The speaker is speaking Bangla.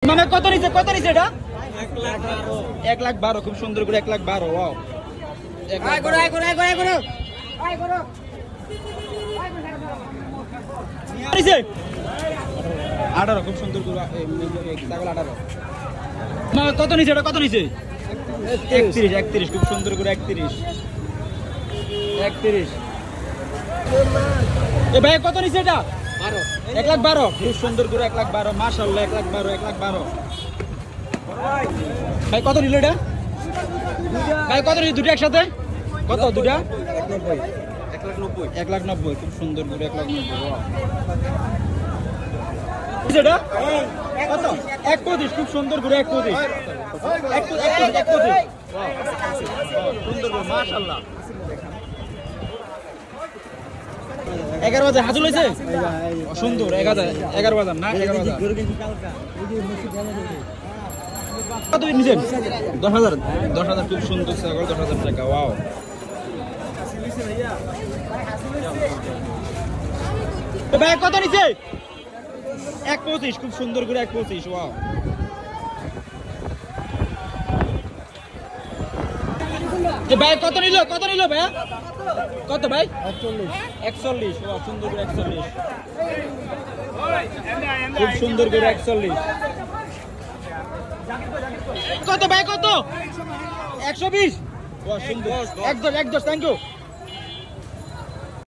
মানে কত নিচে এটা 1,12,000 খুব সুন্দর করে 1,12,000 ওয়াও 18 খুব সুন্দর করে ছাগল 18 কত নিচে এটা কত নিচে 31 খুব সুন্দর করে 31 এ ভাই কত নিচে এটা 1,12,000 খুব সুন্দর করে 1,12,000 মাশাআল্লাহ 1,12,000 ভাই কত নিল এটা ভাই কত নিল দুটো একসাথে কত দুটো 1,90,000 খুব সুন্দর করে 1,90,000 এটা কত 1,25 খুব সুন্দর করে 1,25 সুন্দর করে মাশাআল্লাহ 11 বাজার হাজুল হয়েছে সুন্দর 11 বাজার না 11 বাজার কত নিছেন 10,000 খুব সুন্দর ছাগল 10,000 টাকা ওয়াও ভাই কত নিছে 1,25 খুব সুন্দর করে 1,25 ওয়াও ভাই কত নিল ভাই কত ভাই 41 ওয়াও সুন্দর করে 41 খুব সুন্দর করে 41 কত ভাই কত 120 ওয়াও সুন্দর 110 থ্যাংক ইউ